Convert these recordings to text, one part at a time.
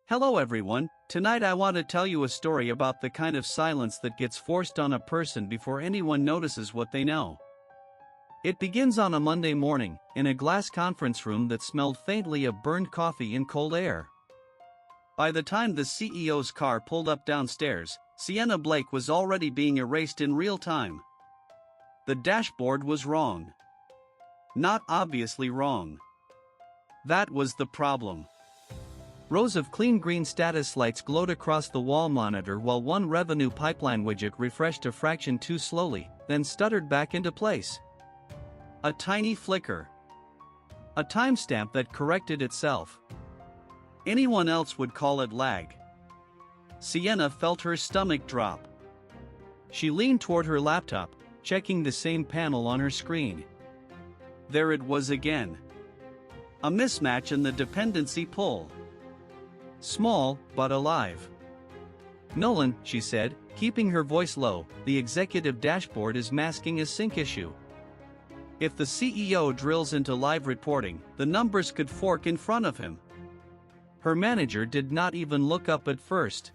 Hello everyone, tonight I want to tell you a story about the kind of silence that gets forced on a person before anyone notices what they know. It begins on a Monday morning, in a glass conference room that smelled faintly of burned coffee and cold air. By the time the CEO's car pulled up downstairs, Sienna Blake was already being erased in real time. The dashboard was wrong. Not obviously wrong. That was the problem. Rows of clean green status lights glowed across the wall monitor while one revenue pipeline widget refreshed a fraction too slowly, then stuttered back into place. A tiny flicker. A timestamp that corrected itself. Anyone else would call it lag. Sienna felt her stomach drop. She leaned toward her laptop, checking the same panel on her screen. There it was again. A mismatch in the dependency pull. Small, but alive. "Nolan," she said, keeping her voice low, "the executive dashboard is masking a sync issue. If the CEO drills into live reporting, the numbers could fork in front of him." Her manager did not even look up at first.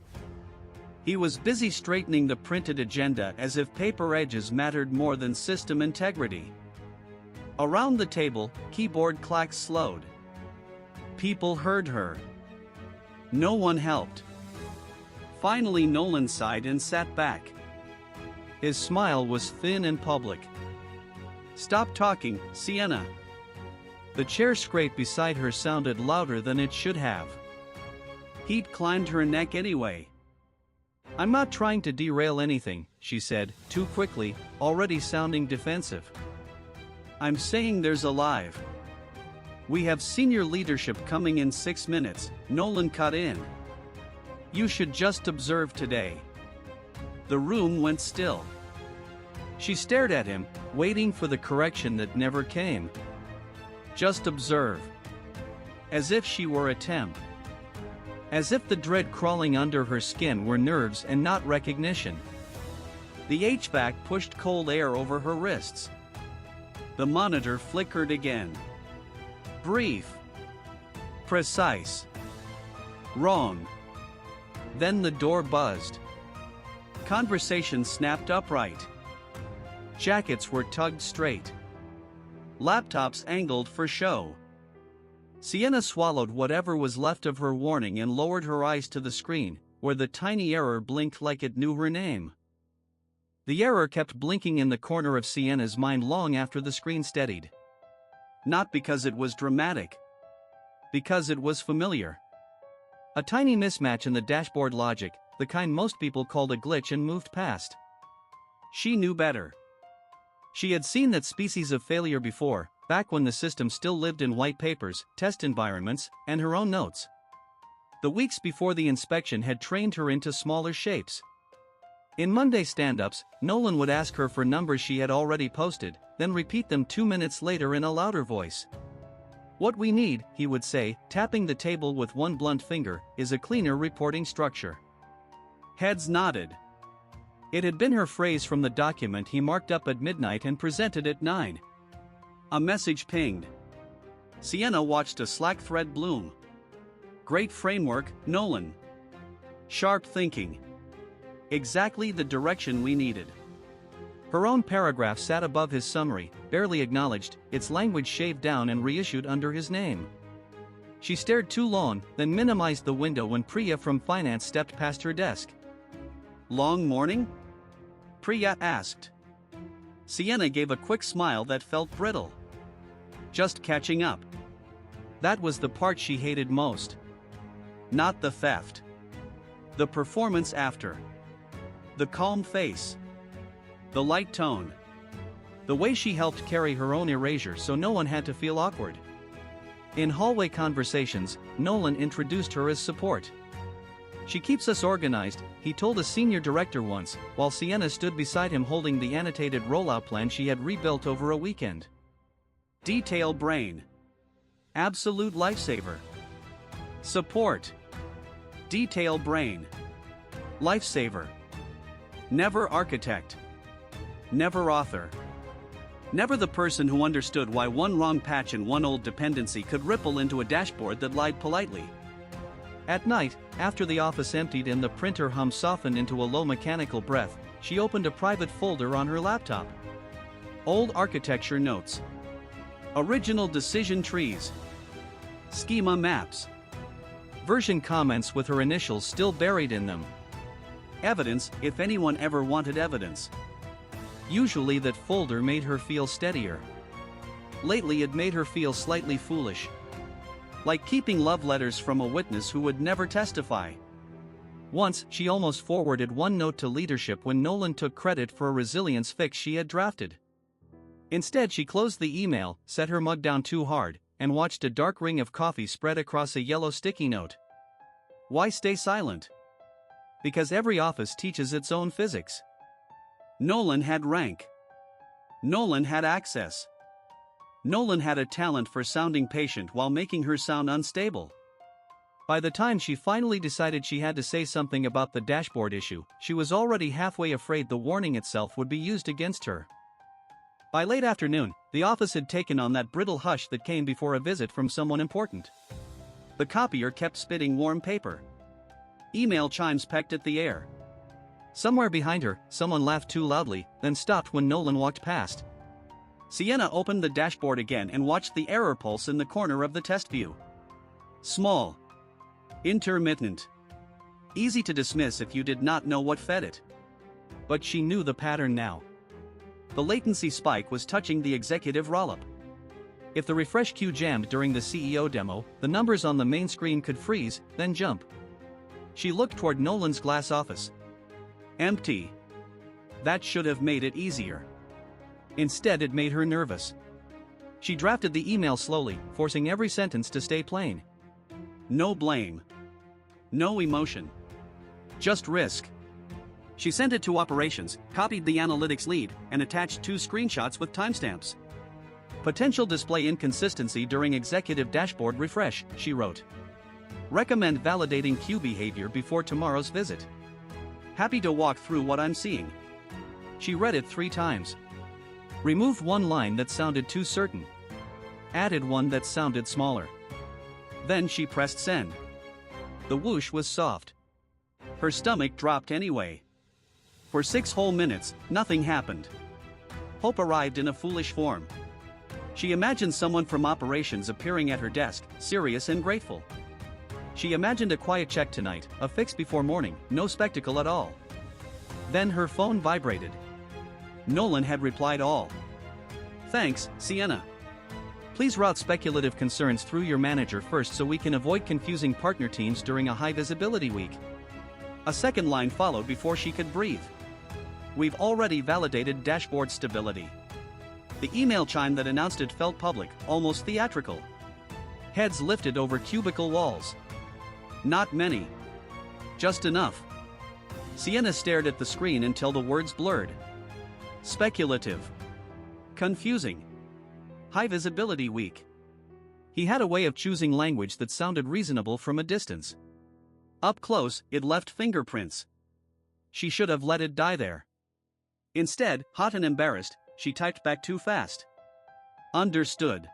He was busy straightening the printed agenda as if paper edges mattered more than system integrity. Around the table, keyboard clacks slowed. People heard her. No one helped. Finally Nolan sighed and sat back. His smile was thin and public. "Stop talking, Sienna." The chair scrape beside her sounded louder than it should have. Heat climbed her neck anyway. "I'm not trying to derail anything," she said, too quickly, already sounding defensive. "I'm saying there's a live. We have senior leadership coming in 6 minutes," Nolan cut in. "You should just observe today." The room went still. She stared at him, waiting for the correction that never came. Just observe. As if she were a temp. As if the dread crawling under her skin were nerves and not recognition. The HVAC pushed cold air over her wrists. The monitor flickered again. Brief. Precise. Wrong. Then the door buzzed. Conversation snapped upright. Jackets were tugged straight. Laptops angled for show. Sienna swallowed whatever was left of her warning and lowered her eyes to the screen, where the tiny error blinked like it knew her name. The error kept blinking in the corner of Sienna's mind long after the screen steadied. Not because it was dramatic. Because it was familiar. A tiny mismatch in the dashboard logic, the kind most people called a glitch and moved past. She knew better. She had seen that species of failure before, back when the system still lived in white papers, test environments, and her own notes. The weeks before the inspection had trained her into smaller shapes. In Monday stand-ups, Nolan would ask her for numbers she had already posted, then repeat them 2 minutes later in a louder voice. "What we need," he would say, tapping the table with one blunt finger, "is a cleaner reporting structure." Heads nodded. It had been her phrase from the document he marked up at midnight and presented at 9. A message pinged. Sienna watched a Slack thread bloom. "Great framework, Nolan. Sharp thinking. Exactly the direction we needed." Her own paragraph sat above his summary, barely acknowledged, its language shaved down and reissued under his name. She stared too long, then minimized the window when Priya from finance stepped past her desk. "Long morning?" Priya asked. Sienna gave a quick smile that felt brittle. "Just catching up." That was the part she hated most. Not the theft. The performance after. The calm face. The light tone. The way she helped carry her own erasure so no one had to feel awkward. In hallway conversations, Nolan introduced her as support. "She keeps us organized," he told a senior director once, while Sienna stood beside him holding the annotated rollout plan she had rebuilt over a weekend. Detail brain. Absolute lifesaver. Support. Detail brain. Lifesaver. Never architect. Never author. Never the person who understood why one wrong patch in one old dependency could ripple into a dashboard that lied politely. At night, after the office emptied and the printer hum softened into a low mechanical breath, she opened a private folder on her laptop. Old architecture notes. Original decision trees. Schema maps. Version comments with her initials still buried in them. Evidence, if anyone ever wanted evidence. Usually that folder made her feel steadier. Lately it made her feel slightly foolish. Like keeping love letters from a witness who would never testify. Once, she almost forwarded one note to leadership when Nolan took credit for a resilience fix she had drafted. Instead, she closed the email, set her mug down too hard, and watched a dark ring of coffee spread across a yellow sticky note. Why stay silent? Because every office teaches its own physics. Nolan had rank. Nolan had access. Nolan had a talent for sounding patient while making her sound unstable. By the time she finally decided she had to say something about the dashboard issue, she was already halfway afraid the warning itself would be used against her. By late afternoon, the office had taken on that brittle hush that came before a visit from someone important. The copier kept spitting warm paper. Email chimes pecked at the air. Somewhere behind her, someone laughed too loudly, then stopped when Nolan walked past. Sienna opened the dashboard again and watched the error pulse in the corner of the test view. Small. Intermittent. Easy to dismiss if you did not know what fed it. But she knew the pattern now. The latency spike was touching the executive rollup. If the refresh queue jammed during the CEO demo, the numbers on the main screen could freeze, then jump. She looked toward Nolan's glass office. Empty. That should have made it easier. Instead, it made her nervous. She drafted the email slowly, forcing every sentence to stay plain. No blame. No emotion. Just risk. She sent it to operations, copied the analytics lead, and attached 2 screenshots with timestamps. Potential display inconsistency during executive dashboard refresh, she wrote. Recommend validating queue behavior before tomorrow's visit. Happy to walk through what I'm seeing. She read it 3 times. Removed one line that sounded too certain. Added one that sounded smaller. Then she pressed send. The whoosh was soft. Her stomach dropped anyway. For 6 whole minutes, nothing happened. Hope arrived in a foolish form. She imagined someone from operations appearing at her desk, serious and grateful. She imagined a quiet check tonight, a fix before morning, no spectacle at all. Then her phone vibrated. Nolan had replied all. Thanks, Sienna. Please route speculative concerns through your manager first so we can avoid confusing partner teams during a high visibility week. A second line followed before she could breathe. We've already validated dashboard stability. The email chime that announced it felt public, almost theatrical. Heads lifted over cubicle walls. Not many. Just enough. Sienna stared at the screen until the words blurred. Speculative. Confusing. High visibility week. He had a way of choosing language that sounded reasonable from a distance. Up close, it left fingerprints. She should have let it die there. Instead, hot and embarrassed, she typed back too fast. Understood.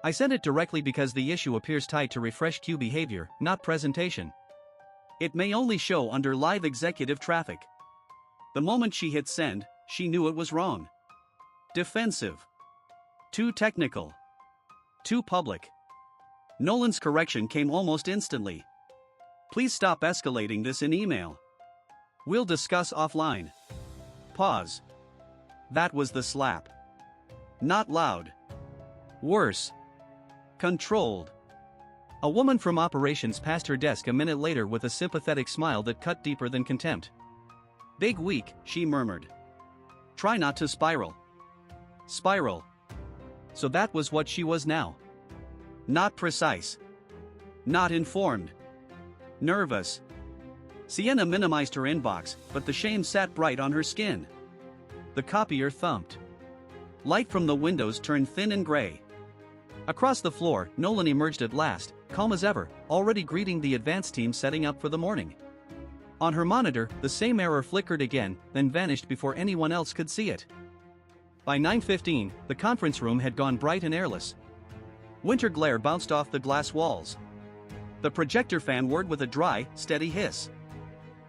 I sent it directly because the issue appears tied to refresh queue behavior, not presentation. It may only show under live executive traffic. The moment she hit send, she knew it was wrong. Defensive. Too technical. Too public. Nolan's correction came almost instantly. Please stop escalating this in email. We'll discuss offline. Pause. That was the slap. Not loud. Worse. Controlled. A woman from operations passed her desk a minute later with a sympathetic smile that cut deeper than contempt. Big week, she murmured. Try not to spiral. Spiral. So that was what she was now. Not precise. Not informed. Nervous. Sienna minimized her inbox, but the shame sat bright on her skin. The copier thumped. Light from the windows turned thin and gray. Across the floor, Nolan emerged at last, calm as ever, already greeting the advanced team setting up for the morning. On her monitor, the same error flickered again, then vanished before anyone else could see it. By 9:15, the conference room had gone bright and airless. Winter glare bounced off the glass walls. The projector fan whirred with a dry, steady hiss.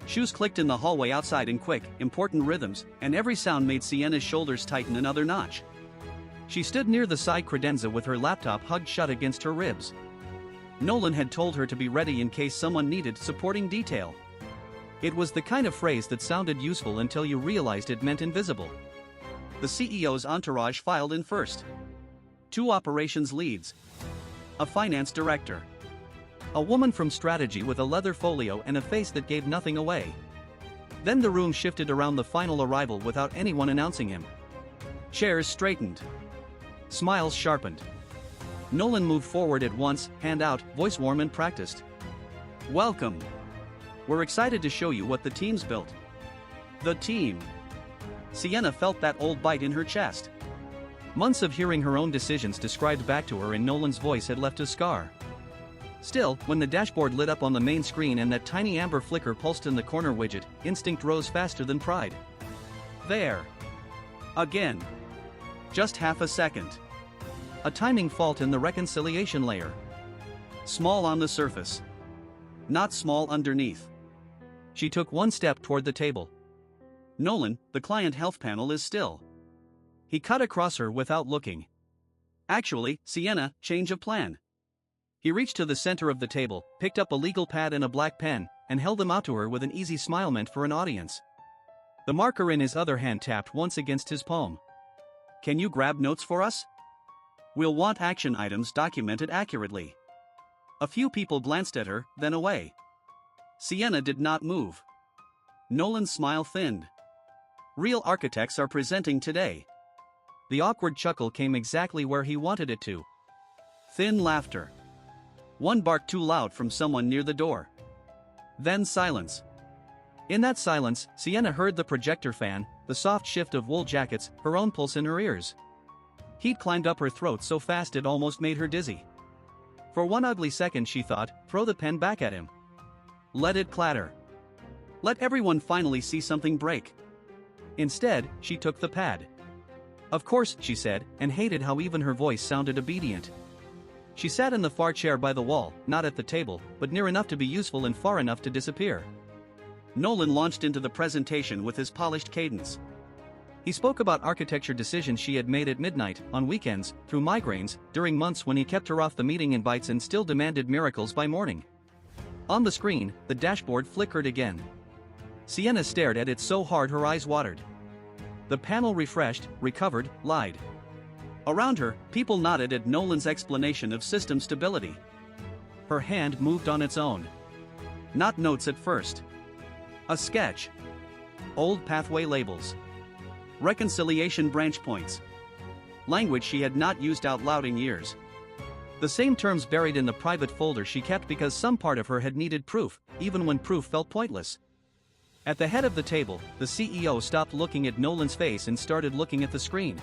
Shoes clicked in the hallway outside in quick, important rhythms, and every sound made Sienna's shoulders tighten another notch. She stood near the side credenza with her laptop hugged shut against her ribs. Nolan had told her to be ready in case someone needed supporting detail. It was the kind of phrase that sounded useful until you realized it meant invisible. The CEO's entourage filed in first. 2 operations leads. A finance director. A woman from strategy with a leather folio and a face that gave nothing away. Then the room shifted around the final arrival without anyone announcing him. Chairs straightened. Smiles sharpened. Nolan moved forward at once, hand out, voice warm and practiced. Welcome. We're excited to show you what the team's built. The team. Sienna felt that old bite in her chest. Months of hearing her own decisions described back to her in Nolan's voice had left a scar. Still, when the dashboard lit up on the main screen and that tiny amber flicker pulsed in the corner widget, instinct rose faster than pride. There. Again. Just half a second. A timing fault in the reconciliation layer. Small on the surface. Not small underneath. She took one step toward the table. Nolan, the client health panel is still. He cut across her without looking. Actually, Sienna, change of plan. He reached to the center of the table, picked up a legal pad and a black pen, and held them out to her with an easy smile meant for an audience. The marker in his other hand tapped once against his palm. Can you grab notes for us? We'll want action items documented accurately. A few people glanced at her, then away. Sienna did not move. Nolan's smile thinned. Real architects are presenting today. The awkward chuckle came exactly where he wanted it to. Thin laughter. One barked too loud from someone near the door. Then silence. In that silence, Sienna heard the projector fan, the soft shift of wool jackets, her own pulse in her ears. Heat climbed up her throat so fast it almost made her dizzy. For one ugly second she thought, throw the pen back at him. Let it clatter. Let everyone finally see something break. Instead, she took the pad. Of course, she said, and hated how even her voice sounded obedient. She sat in the far chair by the wall, not at the table, but near enough to be useful and far enough to disappear. Nolan launched into the presentation with his polished cadence. He spoke about architecture decisions she had made at midnight, on weekends, through migraines, during months when he kept her off the meeting invites and still demanded miracles by morning. On the screen, the dashboard flickered again. Sienna stared at it so hard her eyes watered. The panel refreshed, recovered, lied. Around her, people nodded at Nolan's explanation of system stability. Her hand moved on its own. Not notes at first. A sketch. Old pathway labels. Reconciliation branch points. Language she had not used out loud in years. The same terms buried in the private folder she kept because some part of her had needed proof, even when proof felt pointless. At the head of the table, the CEO stopped looking at Nolan's face and started looking at the screen.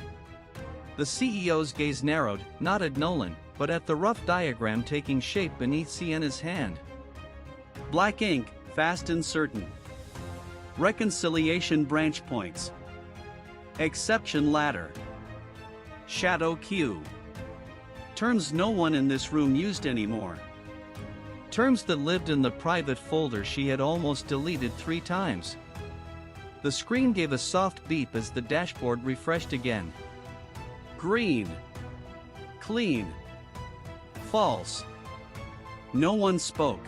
The CEO's gaze narrowed, not at Nolan, but at the rough diagram taking shape beneath Sienna's hand. Black ink, fast and certain. Reconciliation branch points. Exception ladder. Shadow queue. Terms no one in this room used anymore. Terms that lived in the private folder she had almost deleted 3 times. The screen gave a soft beep as the dashboard refreshed again. Green. Clean. False. No one spoke.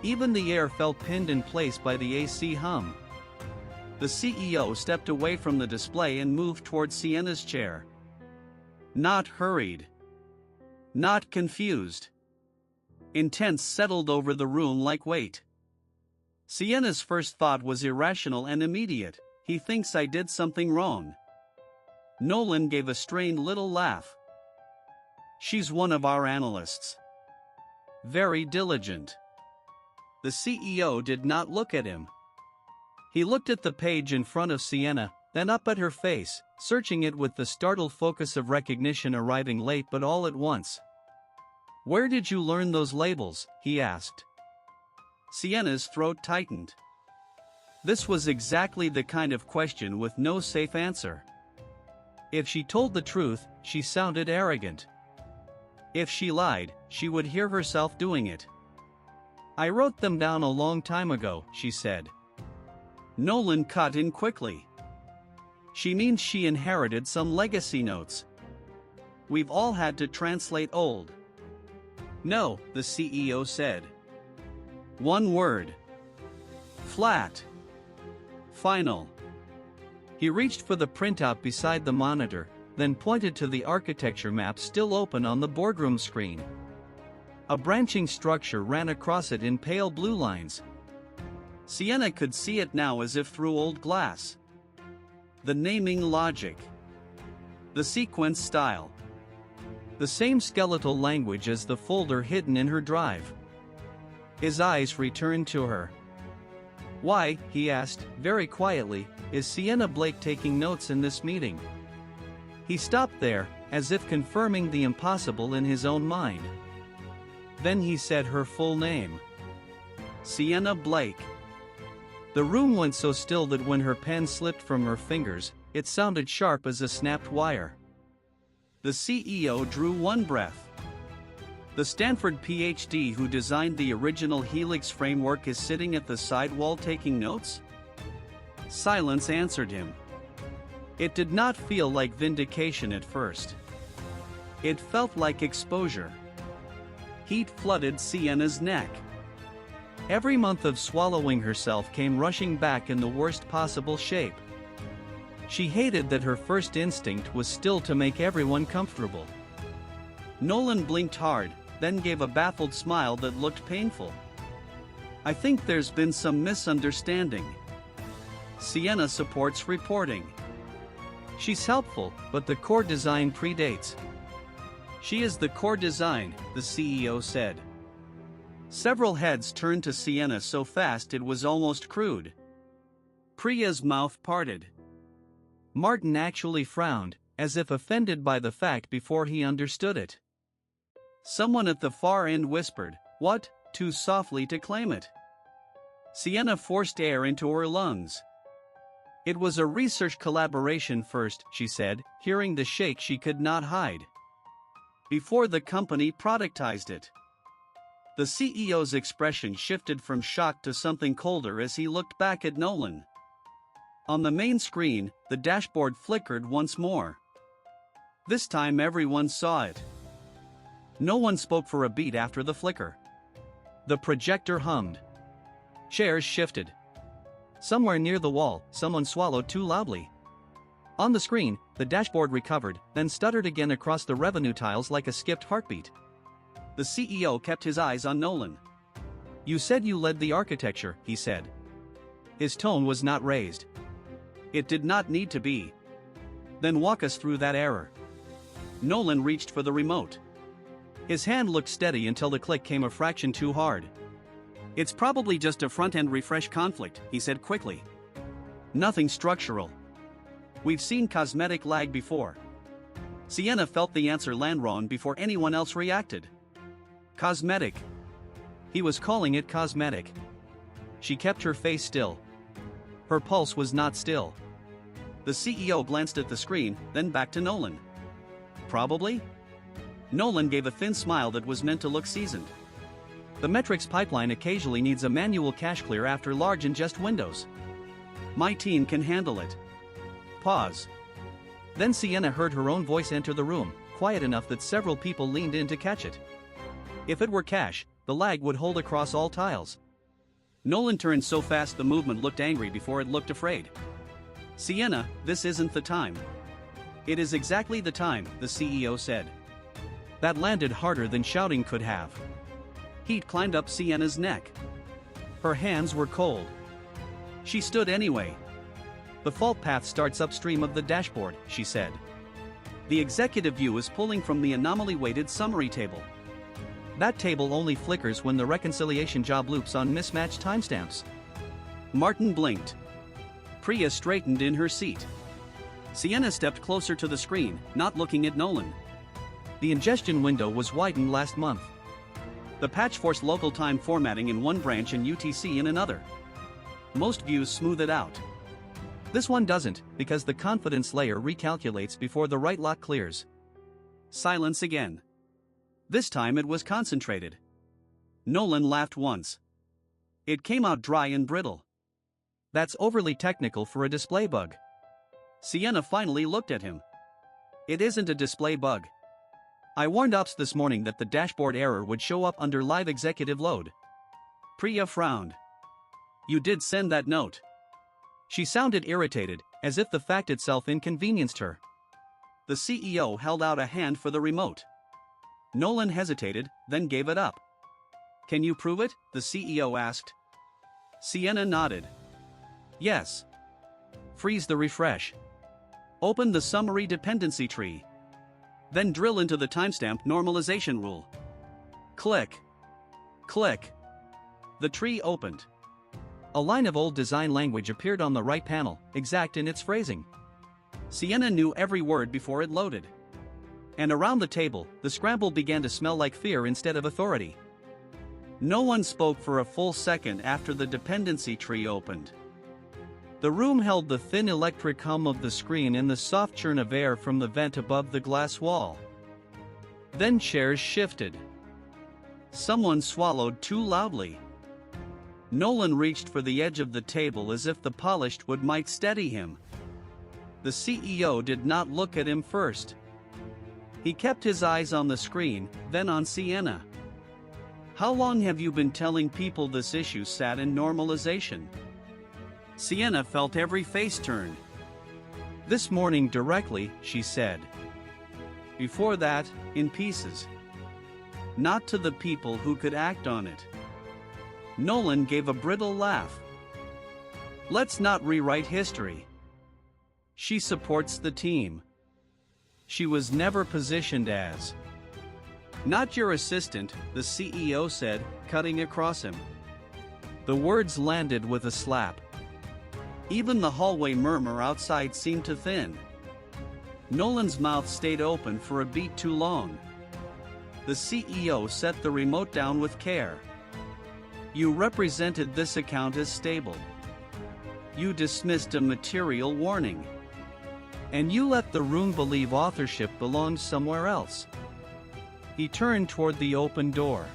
Even the air felt pinned in place by the AC hum. The CEO stepped away from the display and moved toward Sienna's chair. Not hurried. Not confused. Intense settled over the room like weight. Sienna's first thought was irrational and immediate. He thinks I did something wrong. Nolan gave a strained little laugh. She's one of our analysts. Very diligent. The CEO did not look at him. He looked at the page in front of Sienna, then up at her face, searching it with the startled focus of recognition arriving late but all at once. Where did you learn those labels? He asked. Sienna's throat tightened. This was exactly the kind of question with no safe answer. If she told the truth, she sounded arrogant. If she lied, she would hear herself doing it. I wrote them down a long time ago, she said. Nolan cut in quickly. She means she inherited some legacy notes. We've all had to translate old. No, the CEO said. One word. Flat. Final. He reached for the printout beside the monitor, then pointed to the architecture map still open on the boardroom screen. A branching structure ran across it in pale blue lines. Sienna could see it now as if through old glass. The naming logic. The sequence style. The same skeletal language as the folder hidden in her drive. His eyes returned to her. Why, he asked, very quietly, is Sienna Blake taking notes in this meeting? He stopped there, as if confirming the impossible in his own mind. Then he said her full name. Sienna Blake. The room went so still that when her pen slipped from her fingers, it sounded sharp as a snapped wire. The CEO drew one breath. The Stanford PhD who designed the original Helix framework is sitting at the side wall taking notes? Silence answered him. It did not feel like vindication at first. It felt like exposure. Heat flooded Sienna's neck. Every month of swallowing herself came rushing back in the worst possible shape. She hated that her first instinct was still to make everyone comfortable. Nolan blinked hard, then gave a baffled smile that looked painful. I think there's been some misunderstanding. Sienna supports reporting. She's helpful, but the core design predates. She is the core design, the CEO said. Several heads turned to Sienna so fast it was almost crude. Priya's mouth parted. Martin actually frowned, as if offended by the fact before he understood it. Someone at the far end whispered, "What?" too softly to claim it. Sienna forced air into her lungs. It was a research collaboration first, she said, hearing the shake she could not hide. Before the company productized it. The CEO's expression shifted from shock to something colder as he looked back at Nolan. On the main screen, the dashboard flickered once more. This time everyone saw it. No one spoke for a beat after the flicker. The projector hummed. Chairs shifted. Somewhere near the wall, someone swallowed too loudly. On the screen, the dashboard recovered, then stuttered again across the revenue tiles like a skipped heartbeat. The CEO kept his eyes on Nolan. You said you led the architecture, he said. His tone was not raised. It did not need to be. Then walk us through that error. Nolan reached for the remote. His hand looked steady until the click came a fraction too hard. It's probably just a front-end refresh conflict, he said quickly. Nothing structural. We've seen cosmetic lag before. Sienna felt the answer land wrong before anyone else reacted. Cosmetic. He was calling it cosmetic. She kept her face still. Her pulse was not still. The CEO glanced at the screen, then back to Nolan. Probably? Nolan gave a thin smile that was meant to look seasoned. The metrics pipeline occasionally needs a manual cache clear after large ingest windows. My team can handle it. Pause. Then Sienna heard her own voice enter the room, quiet enough that several people leaned in to catch it. If it were cache, the lag would hold across all tiles. Nolan turned so fast the movement looked angry before it looked afraid. Sienna, this isn't the time. It is exactly the time, the CEO said. That landed harder than shouting could have. Heat climbed up Sienna's neck. Her hands were cold. She stood anyway. The fault path starts upstream of the dashboard, she said. The executive view is pulling from the anomaly-weighted summary table. That table only flickers when the reconciliation job loops on mismatched timestamps. Martin blinked. Priya straightened in her seat. Sienna stepped closer to the screen, not looking at Nolan. The ingestion window was widened last month. The patch forced local time formatting in one branch and UTC in another. Most views smooth it out. This one doesn't, because the confidence layer recalculates before the right lock clears. Silence again. This time it was concentrated. Nolan laughed once, It came out dry and brittle. That's overly technical for a display bug. Sienna finally looked at him. It isn't a display bug. I warned ops this morning that the dashboard error would show up under live executive load. Priya frowned. You did send that note. She sounded irritated, as if the fact itself inconvenienced her. The CEO held out a hand for the remote. Nolan hesitated, then gave it up. Can you prove it? The CEO asked. Sienna nodded. Yes. Freeze the refresh. Open the summary dependency tree. Then drill into the timestamp normalization rule. Click. Click. The tree opened. A line of old design language appeared on the right panel, exact in its phrasing. Sienna knew every word before it loaded. And around the table, the scramble began to smell like fear instead of authority. No one spoke for a full second after the dependency tree opened. The room held the thin electric hum of the screen and the soft churn of air from the vent above the glass wall. Then chairs shifted. Someone swallowed too loudly. Nolan reached for the edge of the table as if the polished wood might steady him. The CEO did not look at him first. He kept his eyes on the screen, then on Sienna. How long have you been telling people this issue sat in normalization? Sienna felt every face turn. This morning directly, she said. Before that, in pieces. Not to the people who could act on it. Nolan gave a brittle laugh. Let's not rewrite history. She supports the team. She was never positioned as. Not your assistant, the CEO said, cutting across him. The words landed with a slap. Even the hallway murmur outside seemed to thin. Nolan's mouth stayed open for a beat too long. The CEO set the remote down with care. You represented this account as stable. You dismissed a material warning. And you let the room believe authorship belonged somewhere else. He turned toward the open door.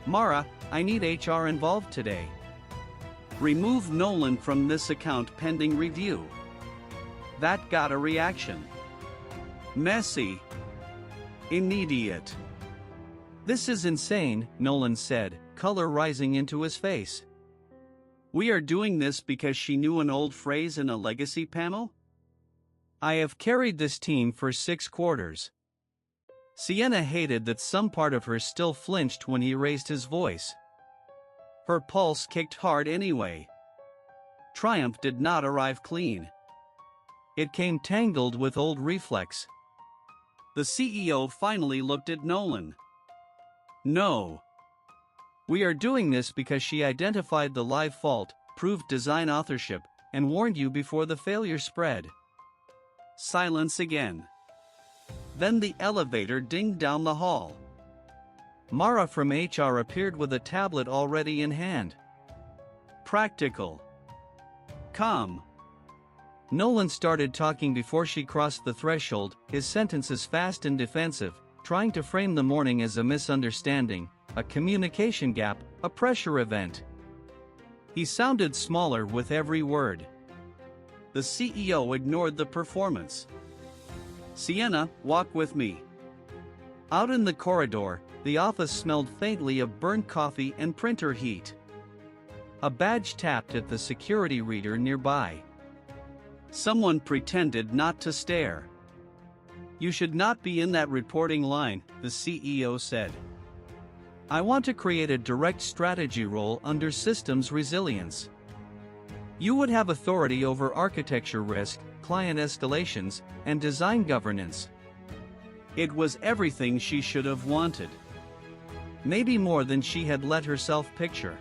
Mara, I need HR involved today. Remove Nolan from this account pending review. That got a reaction. Messy. Immediate. This is insane, Nolan said, color rising into his face. We are doing this because she knew an old phrase in a legacy panel? I have carried this team for 6 quarters. Sienna hated that some part of her still flinched when he raised his voice. Her pulse kicked hard anyway. Triumph did not arrive clean. It came tangled with old reflex. The CEO finally looked at Nolan. No. We are doing this because she identified the live fault, proved design authorship, and warned you before the failure spread. Silence again. Then the elevator dinged down the hall. Mara from HR appeared with a tablet already in hand. Practical. Calm. Nolan started talking before she crossed the threshold, his sentences fast and defensive, trying to frame the morning as a misunderstanding, a communication gap, a pressure event. He sounded smaller with every word. The CEO ignored the performance. Sienna, walk with me. Out in the corridor, the office smelled faintly of burnt coffee and printer heat. A badge tapped at the security reader nearby. Someone pretended not to stare. You should not be in that reporting line, the CEO said. I want to create a direct strategy role under systems resilience. You would have authority over architecture risk, client escalations, and design governance. It was everything she should have wanted. Maybe more than she had let herself picture.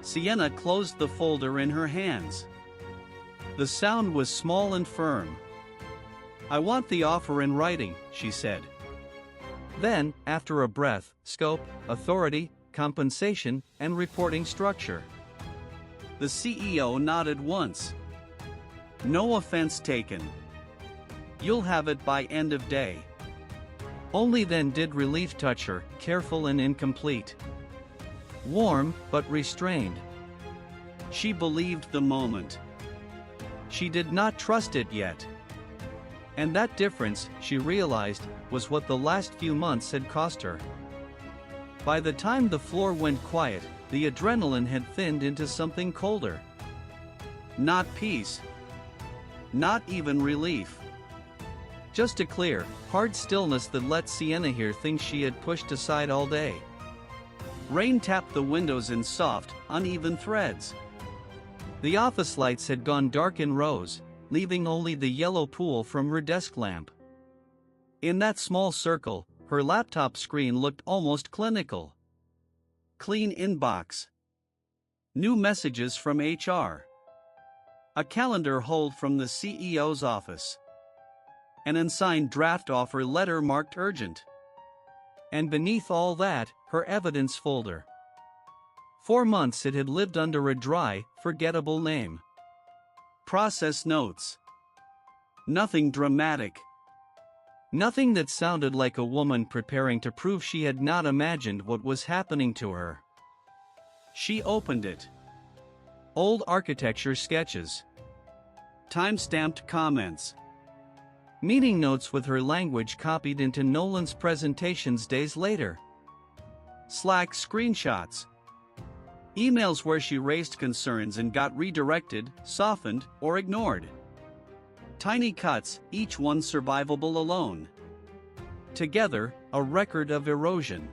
Sienna closed the folder in her hands. The sound was small and firm. I want the offer in writing, she said. Then, after a breath, scope, authority, compensation, and reporting structure. The CEO nodded once. No offense taken. You'll have it by end of day. Only then did relief touch her, careful and incomplete. warm but restrained. She believed the moment. She did not trust it yet. And that difference, she realized, was what the last few months had cost her. By the time the floor went quiet, the adrenaline had thinned into something colder. Not peace. Not even relief. Just a clear, hard stillness that let Sienna hear things she had pushed aside all day. Rain tapped the windows in soft, uneven threads. The office lights had gone dark in rows, leaving only the yellow pool from her desk lamp. In that small circle, her laptop screen looked almost clinical. Clean inbox. New messages from HR. A calendar hold from the CEO's office. An unsigned draft offer letter marked urgent. And beneath all that, her evidence folder. 4 months it had lived under a dry, forgettable name. Process notes. Nothing dramatic. Nothing that sounded like a woman preparing to prove she had not imagined what was happening to her. She opened it. Old architecture sketches. Time-stamped comments. Meeting notes with her language copied into Nolan's presentations days later. Slack screenshots. Emails where she raised concerns and got redirected, softened, or ignored. Tiny cuts, each one survivable alone. Together, a record of erosion.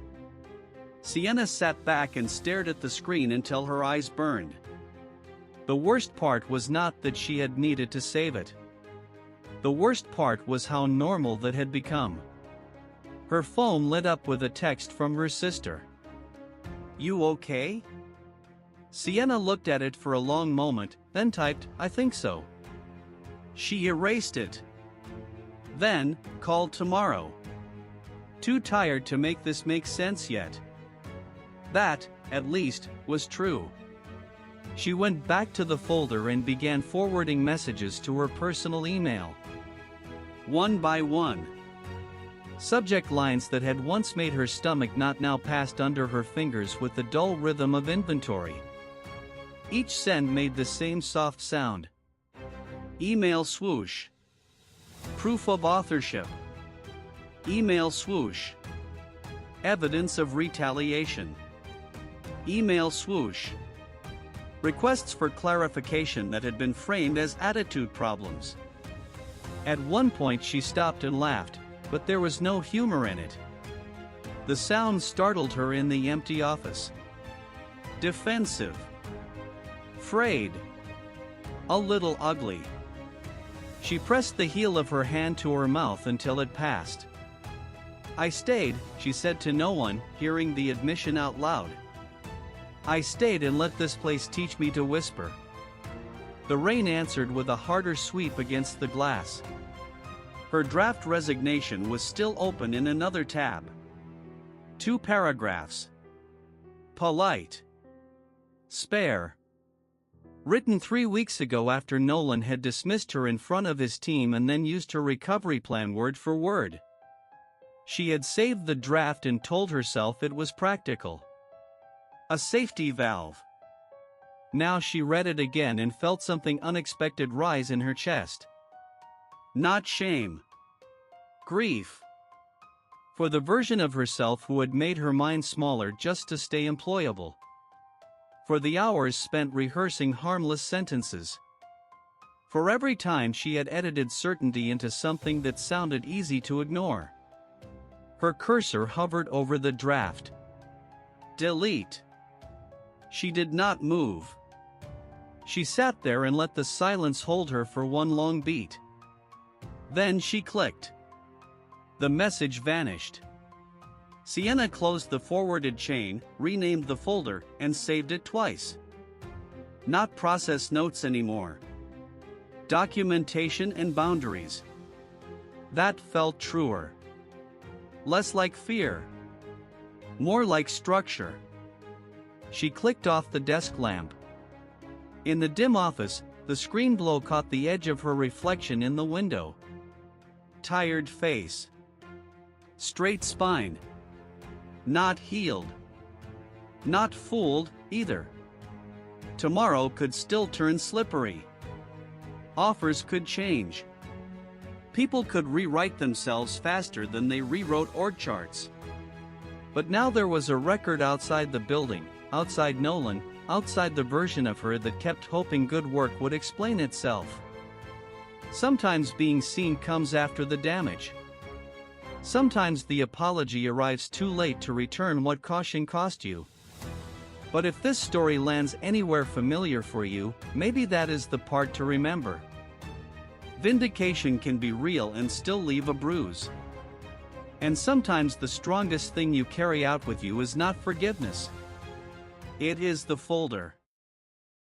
Sienna sat back and stared at the screen until her eyes burned. The worst part was not that she had needed to save it. The worst part was how normal that had become. Her phone lit up with a text from her sister. "You okay?" Sienna looked at it for a long moment, then typed, "I think so." She erased it. Then, called tomorrow. Too tired to make this make sense yet. That, at least, was true. She went back to the folder and began forwarding messages to her personal email. One by one. Subject lines that had once made her stomach knot now passed under her fingers with the dull rhythm of inventory. Each send made the same soft sound. Email swoosh. Proof of authorship. Email swoosh. Evidence of retaliation. Email swoosh. Requests for clarification that had been framed as attitude problems. At one point she stopped and laughed, but there was no humor in it. The sound startled her in the empty office. Defensive. Frayed. A little ugly. She pressed the heel of her hand to her mouth until it passed. "I stayed," she said to no one, hearing the admission out loud. "I stayed and let this place teach me to whisper." The rain answered with a harder sweep against the glass. Her draft resignation was still open in another tab. 2 paragraphs. Polite. Spare. Written 3 weeks ago after Nolan had dismissed her in front of his team and then used her recovery plan word for word. She had saved the draft and told herself it was practical. A safety valve. Now she read it again and felt something unexpected rise in her chest. Not shame. Grief. For the version of herself who had made her mind smaller just to stay employable. For the hours spent rehearsing harmless sentences. For every time she had edited certainty into something that sounded easy to ignore. Her cursor hovered over the draft. Delete. She did not move. She sat there and let the silence hold her for one long beat. Then she clicked. The message vanished. Sienna closed the forwarded chain, renamed the folder, and saved it twice. Not process notes anymore. Documentation and boundaries. That felt truer. Less like fear. More like structure. She clicked off the desk lamp. In the dim office, the screen glow caught the edge of her reflection in the window. Tired face. Straight spine. Not healed. Not fooled, either. Tomorrow could still turn slippery. Offers could change. People could rewrite themselves faster than they rewrote org charts. But now there was a record outside the building, outside Nolan, outside the version of her that kept hoping good work would explain itself. Sometimes being seen comes after the damage. Sometimes the apology arrives too late to return what caution cost you. But if this story lands anywhere familiar for you, maybe that is the part to remember. Vindication can be real and still leave a bruise. And sometimes the strongest thing you carry out with you is not forgiveness. It is the folder.